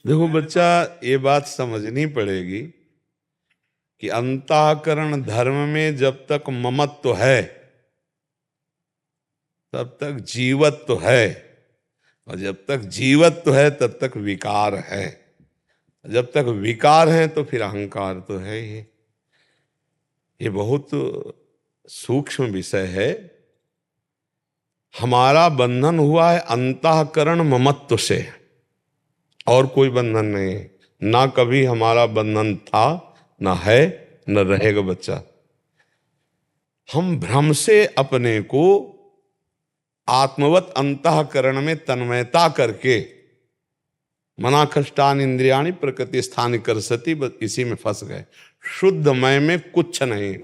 देखो बच्चा, ये बात समझनी पड़ेगी कि अंतःकरण धर्म में जब तक ममत्व है तब तक जीवत्व है, और जब तक जीवत्व है तब तक विकार है। जब तक विकार है तो फिर अहंकार तो है ही। ये बहुत सूक्ष्म विषय है। हमारा बंधन हुआ है अंतःकरण ममत्व से, और कोई बंधन नहीं है। ना कभी हमारा बंधन था, ना है, न रहेगा बच्चा। हम भ्रम से अपने को आत्मवत अंतःकरण में तन्मयता करके मना कष्टान इंद्रियाणी प्रकृति स्थान कर सती, बस इसी में फंस गए। शुद्ध मय में कुछ नहीं,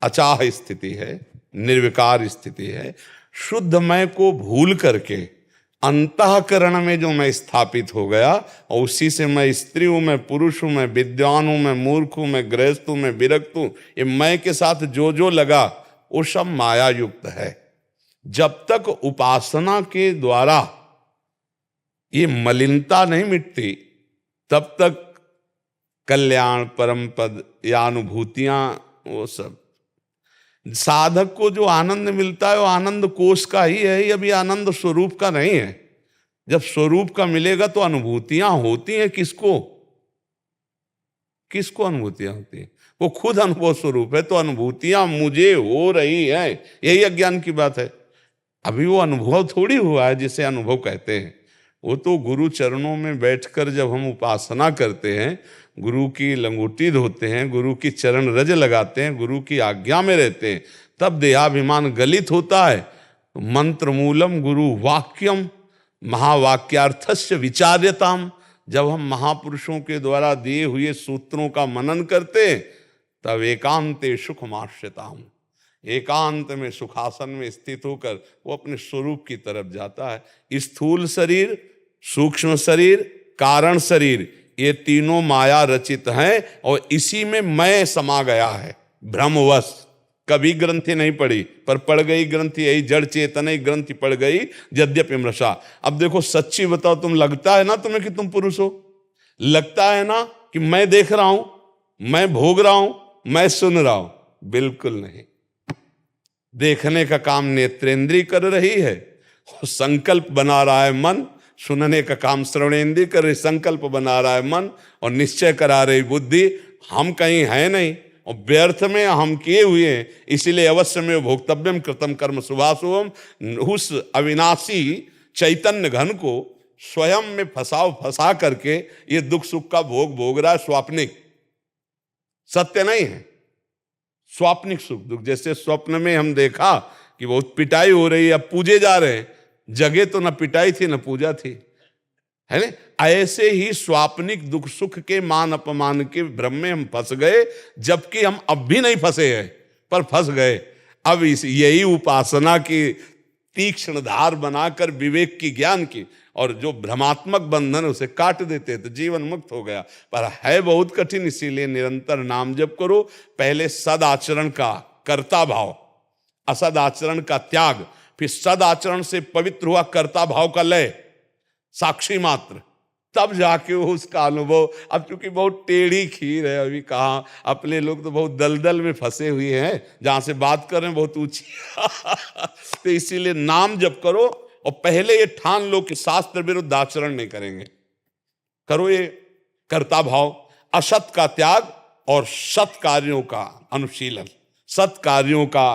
अचाह स्थिति है, निर्विकार स्थिति है। शुद्ध मय को भूल करके अंतःकरण में जो मैं स्थापित हो गया, और उसी से मैं स्त्री हूं, मैं पुरुष हूं, मैं विद्वान हूं, मैं मूर्ख हूं, मैं गृहस्थ हूं, मैं विरक्त हूं, ये मैं के साथ जो जो लगा वो सब माया युक्त है। जब तक उपासना के द्वारा ये मलिनता नहीं मिटती, तब तक कल्याण, परम पद या अनुभूतियां, वो सब साधक को जो आनंद मिलता है वो आनंद कोष का ही है, ये अभी आनंद स्वरूप का नहीं है। जब स्वरूप का मिलेगा तो अनुभूतियां होती हैं किसको? किसको अनुभूतियां होती हैं? वो खुद अनुभव स्वरूप है, तो अनुभूतियां मुझे हो रही हैं, यही अज्ञान की बात है। अभी वो अनुभव थोड़ी हुआ है जिसे अनुभव कहते हैं। वो तो गुरु चरणों में बैठकर जब हम उपासना करते हैं, गुरु की लंगोटी धोते हैं, गुरु की चरण रज लगाते हैं, गुरु की आज्ञा में रहते हैं, तब देहाभिमान गलित होता है। मंत्र मूलम गुरु वाक्यम महावाक्यार्थस्य विचार्यताम। जब हम महापुरुषों के द्वारा दिए हुए सूत्रों का मनन करते हैं, तब एकांते सुखमाश्रिताम, एकांत में सुखासन में स्थित होकर वो अपने स्वरूप की तरफ जाता है। स्थूल शरीर, सूक्ष्म शरीर, कारण शरीर, ये तीनों माया रचित हैं, और इसी में मैं समा गया है भ्रमवश। कभी ग्रंथि नहीं पड़ी, पर पड़ गई ग्रंथि, यही जड़ चेतन ग्रंथि पड़ गई यद्यपि मृषा। अब देखो सच्ची बताओ, तुम लगता है ना तुम्हें कि तुम पुरुष हो? लगता है ना कि मैं देख रहा हूं, मैं भोग रहा हूं, मैं सुन रहा हूं? बिल्कुल नहीं। देखने का काम नेत्रेंद्रिय कर रही है, संकल्प बना रहा है मन। सुनने का काम श्रवणेंद्रिय कर रही, संकल्प बना रहा है मन, और निश्चय करा रही बुद्धि। हम कहीं है नहीं, और व्यर्थ में हम किए हुए हैं। इसीलिए अवश्य में भोक्तव्यम कृतम कर्म शुभाशुभम। उस अविनाशी चैतन्य घन को स्वयं में फंसा करके ये दुख सुख का भोग भोग रहा है। स्वाप्निक, सत्य नहीं है, स्वाप्निक सुख दुख। जैसे स्वप्न में हम देखा कि बहुत पिटाई हो रही है, अब पूजे जा रहे हैं, जगह तो न पिटाई थी न पूजा थी, है ना? ऐसे ही स्वाप्निक दुख सुख के मान अपमान के भ्रम में हम फंस गए, जबकि हम अब भी नहीं फंसे हैं, पर फंस गए। अब यही उपासना की तीक्ष्ण धार बनाकर विवेक की, ज्ञान की, और जो भ्रमात्मक बंधन उसे काट देते तो जीवन मुक्त हो गया। पर है बहुत कठिन, इसीलिए निरंतर नाम जप करो। पहले सद आचरण का कर्ता भाव, असद आचरण का त्याग, फिर सद आचरण से पवित्र हुआ कर्ता भाव का लय, साक्षी मात्र, तब जाके उसका अनुभव। अब चूंकि बहुत टेढ़ी खीर है, अभी कहाँ, अपने लोग तो बहुत दलदल में फंसे हुए हैं, जहां से बात कर रहे हैं बहुत ऊंची तो इसीलिए नाम जप करो, और पहले ये ठान लो कि शास्त्र विरुद्ध आचरण नहीं करेंगे। करो ये कर्ता भाव, असत का त्याग और सत कार्यों का अनुशीलन, सत कार्यों का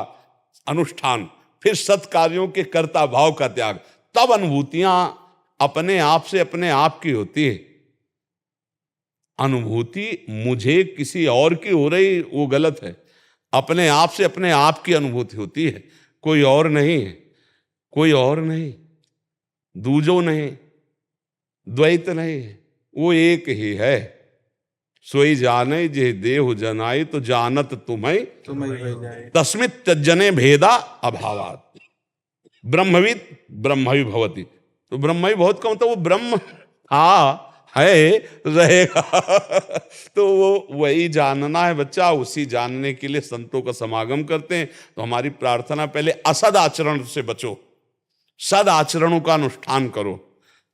अनुष्ठान, फिर सत कार्यों के कर्ता भाव का त्याग। तब अनुभूतियां अपने आप से अपने आप की होती है। अनुभूति मुझे किसी और की हो रही वो गलत है। अपने आप से अपने आप की अनुभूति होती है, कोई और नहीं है, कोई और नहीं, दूजो नहीं, द्वैत नहीं है, वो एक ही है। सोई जाने जे देहु जनाई, तो जानत तुम्हें तस्मित तज्जने भेदा अभावात। ब्रह्मविद ब्रह्मवि भवति। तो ब्रह्मवि बहुत कम, तो वो ब्रह्म है, रहेगा तो वो वही जानना है बच्चा। उसी जानने के लिए संतों का समागम करते हैं। तो हमारी प्रार्थना, पहले असद आचरण से बचो, सद आचरणों का अनुष्ठान करो,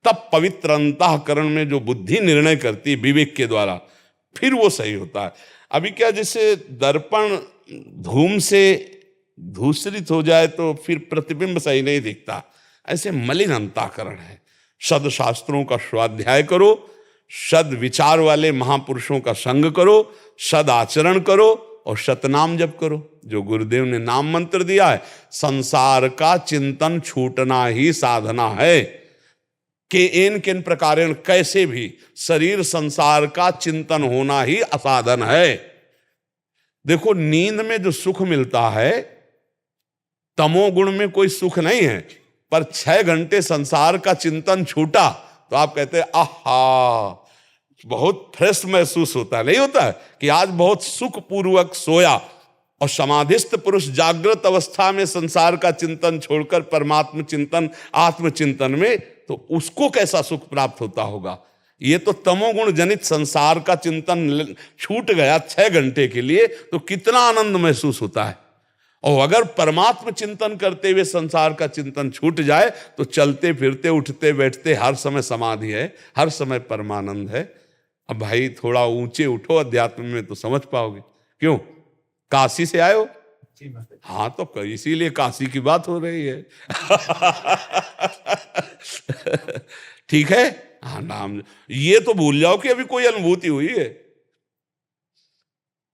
तब पवित्र अंतःकरण में जो बुद्धि निर्णय करती विवेक के द्वारा, फिर वो सही होता है। अभी क्या, जैसे दर्पण धूम से धूसरित हो जाए तो फिर प्रतिबिंब सही नहीं दिखता, ऐसे मलिन अंतःकरण है। सद शास्त्रों का स्वाध्याय करो, सद विचार वाले महापुरुषों का संग करो, सद आचरण करो और सतनाम जप करो। जो गुरुदेव ने नाम मंत्र दिया है, संसार का चिंतन छूटना ही साधना है। कि इन किन प्रकारेण, कैसे भी शरीर संसार का चिंतन होना ही असाधन है। देखो, नींद में जो सुख मिलता है, तमोगुण में कोई सुख नहीं है, पर 6 घंटे संसार का चिंतन छूटा तो आप कहते हैं आहा, बहुत फ्रेश महसूस होता है। नहीं होता है कि आज बहुत सुखपूर्वक सोया, और समाधिस्थ पुरुष जागृत अवस्था में संसार का चिंतन छोड़कर परमात्म चिंतन, आत्मचिंतन में, तो उसको कैसा सुख प्राप्त होता होगा। ये तो तमोगुण जनित संसार का चिंतन छूट गया 6 घंटे के लिए, तो कितना आनंद महसूस होता है। और अगर परमात्म चिंतन करते हुए संसार का चिंतन छूट जाए तो चलते फिरते उठते बैठते हर समय समाधि है, हर समय परमानंद है। अब भाई थोड़ा ऊंचे उठो अध्यात्म में तो समझ पाओगे। क्यों, काशी से आए हो? हाँ, तो इसीलिए काशी की बात हो रही है। ठीक है, हाँ, नाम ये तो भूल जाओ कि अभी कोई अनुभूति हुई है।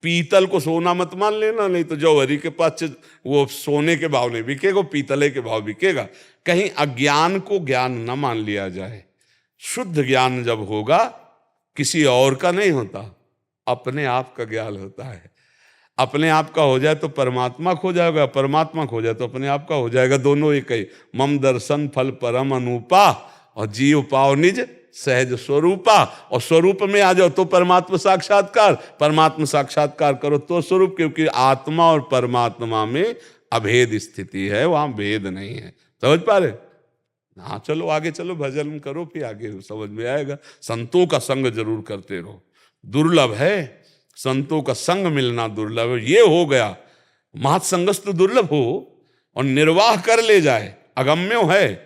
पीतल को सोना मत मान लेना, नहीं तो जौहरी के पास वो सोने के भाव नहीं बिकेगा, पीतले के भाव बिकेगा। कहीं अज्ञान को ज्ञान न मान लिया जाए। शुद्ध ज्ञान जब होगा, किसी और का नहीं होता, अपने आप का ज्ञान होता है। अपने आप का हो जाए तो परमात्मा खो जाएगा, परमात्मा खो जाए तो अपने आप का हो जाएगा, दोनों एक ही। मम दर्शन फल परम अनूपा, और जीव पाओ निज सहज स्वरूपा। और स्वरूप में आ जाओ तो परमात्मा साक्षात्कार, परमात्मा साक्षात्कार करो तो स्वरूप, क्योंकि आत्मा और परमात्मा में अभेद स्थिति है, वहां भेद नहीं है। समझ पा रहे? हाँ, चलो आगे चलो, भजन करो, फिर आगे समझ में आएगा। संतों का संग जरूर करते रहो, दुर्लभ है, संतों का संग मिलना दुर्लभ है। ये हो गया महत्संगस्तु दुर्लभ हो, और निर्वाह कर ले जाए, अगम्यो है,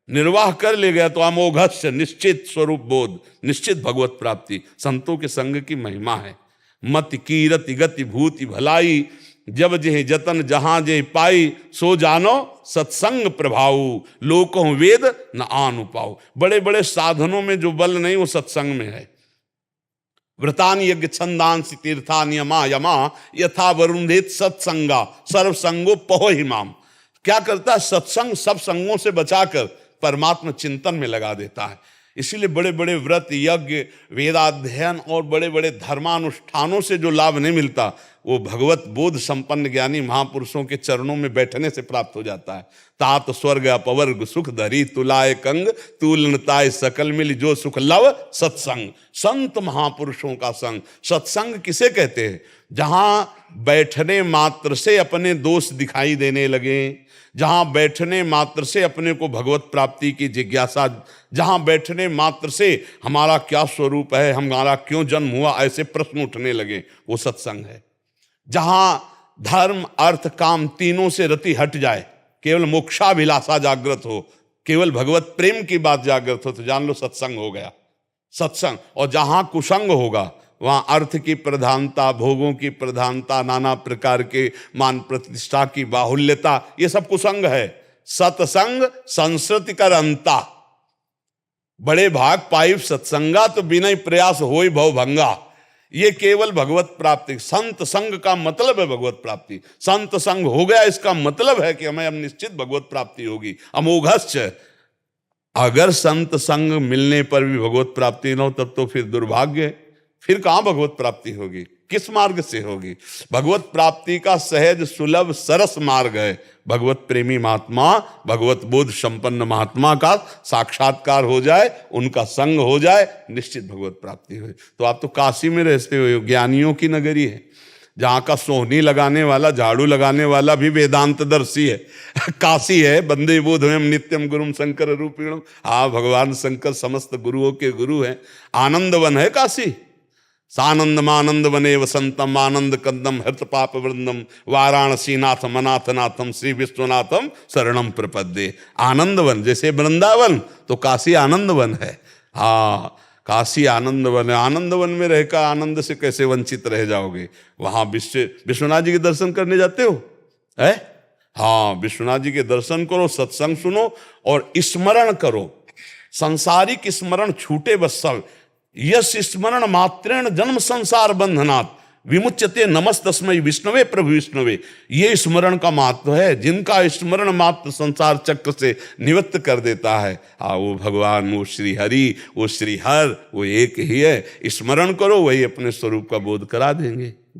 निर्वाह कर ले गया तो अमोघस्य निश्चित स्वरूप बोध, निश्चित भगवत प्राप्ति। संतों के संग की महिमा है। मति कीरति गति भूति भलाई, जब जेह जतन जहां जे पाई, सो जानो सत्संग प्रभाऊ, लोकों वेद न आनु पाओ। बड़े बड़े साधनों में जो बल नहीं वो सत्संग में है। व्रतान यज्ञ छंदांसि तीर्था नियमा यमा, यथा वरुणेत सत्संगा सर्वसंगो पहो हिमाम। क्या करता है? सत्संग सब संगों से बचाकर परमात्मा चिंतन में लगा देता है। इसीलिए बड़े बड़े व्रत, यज्ञ, वेदाध्ययन और बड़े बड़े धर्मानुष्ठानों से जो लाभ नहीं मिलता, वो भगवत बोध संपन्न ज्ञानी महापुरुषों के चरणों में बैठने से प्राप्त हो जाता है। तात स्वर्ग अपवर्ग सुख धरी, तुलाए कंग तुलनताय सकल मिल, जो सुख लव सत्संग। संत महापुरुषों का संग, सत्संग किसे कहते हैं? जहां बैठने मात्र से अपने दोष दिखाई देने लगे, जहां बैठने मात्र से अपने को भगवत प्राप्ति की जिज्ञासा, जहां बैठने मात्र से हमारा क्या स्वरूप है, हमारा क्यों जन्म हुआ, ऐसे प्रश्न उठने लगे, वो सत्संग है। जहां धर्म अर्थ काम तीनों से रति हट जाए, केवल मोक्षाभिलाषा जागृत हो, केवल भगवत प्रेम की बात जागृत हो, तो जान लो सत्संग हो गया, सत्संग। और जहां कुसंग होगा, वहां अर्थ की प्रधानता, भोगों की प्रधानता, नाना प्रकार के मान प्रतिष्ठा की बाहुल्यता, ये सब कुसंग है। सत्संग संस्कृति कर अंता, बड़े भाग पाइप सत्संगा, तो बिना प्रयास होई भव भंगा। ये केवल भगवत प्राप्ति, संत संग का मतलब है भगवत प्राप्ति। संत संग हो गया, इसका मतलब है कि हमें अब निश्चित भगवत प्राप्ति होगी। अमोघस्य, अगर संत संग मिलने पर भी भगवत प्राप्ति न हो, तब तो फिर दुर्भाग्य है। फिर कहां भगवत प्राप्ति होगी, किस मार्ग से होगी? भगवत प्राप्ति का सहज सुलभ सरस मार्ग है भगवत प्रेमी महात्मा, भगवत बोध संपन्न महात्मा का साक्षात्कार हो जाए, उनका संग हो जाए, निश्चित भगवत प्राप्ति हो। तो आप तो काशी में रहते हो, ज्ञानियों की नगरी है, जहाँ का सोहनी लगाने वाला, झाड़ू लगाने वाला भी वेदांतदर्शी है। काशी है, वंदे बोधमयं नित्यम गुरुम शंकर रूपिणम। हाँ, भगवान शंकर समस्त गुरुओं के गुरु हैं। आनंदवन है काशी, सानंदमानंद वने वसंतम आनंद कंदम हृत पाप वृंदम वाराणसी नाथम अनाथ नाथम श्री विश्वनाथम शरणम प्रपद्ये। आनंदवन जैसे वृंदावन तो काशी आनंदवन है। हाँ, काशी आनंदवन है। आनंदवन में रहकर आनंद से कैसे वंचित रह जाओगे। वहां विश्वनाथ जी के दर्शन करने जाते हो है? हाँ, विश्वनाथ जी के दर्शन करो, सत्संग सुनो और स्मरण करो। संसारिक स्मरण छूटे बस सब। यस स्मरण मात्रेण जन्म संसार बंधनात् विमुच्यते नमस्तस्मै विष्णवे प्रभु विष्णवे। ये स्मरण का महत्व है। जिनका स्मरण मात्र संसार चक्र से निवृत्त कर देता है, वो भगवान, वो श्री हरि, वो श्री हर, वो एक ही है। स्मरण करो, वही अपने स्वरूप का बोध करा देंगे।